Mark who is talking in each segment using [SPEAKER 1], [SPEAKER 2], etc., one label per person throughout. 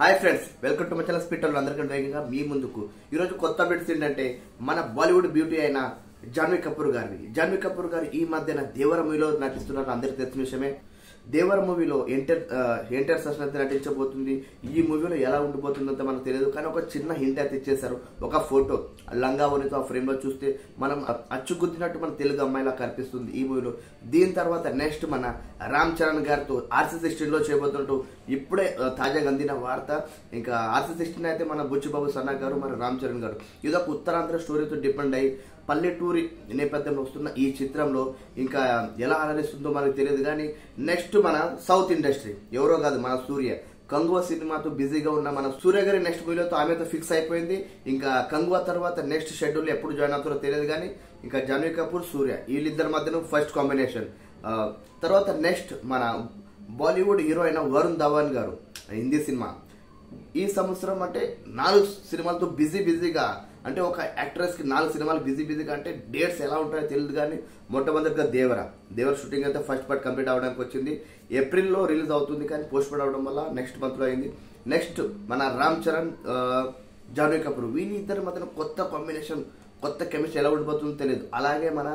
[SPEAKER 1] Hi friends, welcome to my channel speed talk. అందరికంటే వేగంగా మీ ముందుకు ఈరోజు కొత్త అప్డేట్స్ ఏంటంటే మన బాలీవుడ్ బ్యూటీ అయిన జాన్వీ కపూర్ గారు ఈ మధ్యన దేవర మూవీలో నటిస్తున్నారు. అందరికి తెలిసిన విషయమే. దేవర మూవీలో ఎన్టీఆర్ సరస్వతి నటించబోతుంది. ఈ మూవీలో ఎలా ఉండిపోతుందంటే మనకు తెలియదు, కానీ ఒక చిన్న హింట్ అయితే ఇచ్చేశారు. ఒక ఫోటో లంగావోనితో ఆ ఫ్రేమ్ లో చూస్తే మనం అచ్చుగుద్దినట్టు మన తెలుగు అమ్మాయిలా కనిపిస్తుంది ఈ మూవీలో. దీని తర్వాత నెక్స్ట్ మన రామ్ చరణ్ గారితో RC16 లో చేయబోతున్నట్టు ఇప్పుడే తాజాగా అందిన వార్త. ఇంకా RC16 అయితే మన బుచ్చిబాబు సన్నా గారు, మన రామ్ చరణ్ గారు. ఇదొక ఉత్తరాంధ్ర స్టోరీతో డిపెండ్ అయ్యి పల్లెటూరి నేపథ్యంలో వస్తున్న ఈ చిత్రంలో ఇంకా ఎలా ఆలోచిస్తుందో మనకు తెలియదు. కానీ నెక్స్ట్ మన సౌత్ ఇండస్ట్రీ ఎవరో కాదు, మన సూర్య. కంగువ సినిమాతో బిజీగా ఉన్న మన సూర్య గారి నెక్స్ట్ మూవీలో ఆమెతో ఫిక్స్ అయిపోయింది. ఇంకా కంగువ తర్వాత నెక్స్ట్ షెడ్యూల్ ఎప్పుడు జాయిన్ అవుతారో తెలియదు. కానీ ఇంకా జాన్వీ కపూర్, సూర్య వీళ్ళిద్దరి మధ్యన ఫస్ట్ కాంబినేషన్. తర్వాత నెక్స్ట్ మన బాలీవుడ్ హీరో అయిన వరుణ్ ధవన్ గారు హిందీ సినిమా. ఈ సంవత్సరం అంటే 4 సినిమాలతో బిజీగా, అంటే ఒక యాక్ట్రెస్ కి 4 సినిమాలు బిజీగా అంటే డేట్స్ ఎలా ఉంటాయో తెలియదు. కానీ మొట్టమొదటిగా దేవర షూటింగ్ అయితే ఫస్ట్ పార్ట్ కంప్లీట్ అవడానికి వచ్చింది. ఏప్రిల్లో రిలీజ్ అవుతుంది, కానీ పోస్ట్ పోన్ అవడం వల్ల నెక్స్ట్ మంత్ లో అయింది. నెక్స్ట్ మన రామ్ చరణ్, జాన్వీ కపూర్ వీళ్ళిద్దరి మధ్యన కొత్త కాంబినేషన్, కొత్త కెమిస్ట్రీ ఎలా ఉండిపోతుందో తెలియదు. అలాగే మన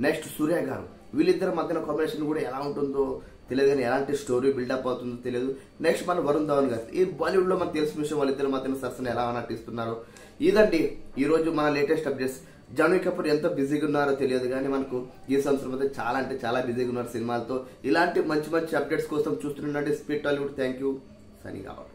[SPEAKER 1] నెక్స్ట్ సూర్య గారు, వీళ్ళిద్దరి మధ్యన కాంబినేషన్ కూడా ఎలా ఉంటుందో తెలియదు, కానీ ఎలాంటి స్టోరీ బిల్డప్ అవుతుందో తెలియదు. నెక్స్ట్ మన వరుణ్ ధవన్ గారు, ఈ బాలీవుడ్ లో మనకు తెలిసిన విషయం, వాళ్ళిద్దరి మధ్యన సరసన ఎలా నటిస్తున్నారు. ఇదండి ఈ రోజు మన లేటెస్ట్ అప్డేట్స్. జాన్వీ కపూర్ ఎంత బిజీగా ఉన్నారో తెలియదు, కానీ మనకు ఈ సంవత్సరం అయితే చాలా అంటే చాలా బిజీగా ఉన్నారు సినిమాలతో. ఇలాంటి మంచి అప్డేట్స్ కోసం చూస్తుండండి speed Tollywood. Thank you. Signing out.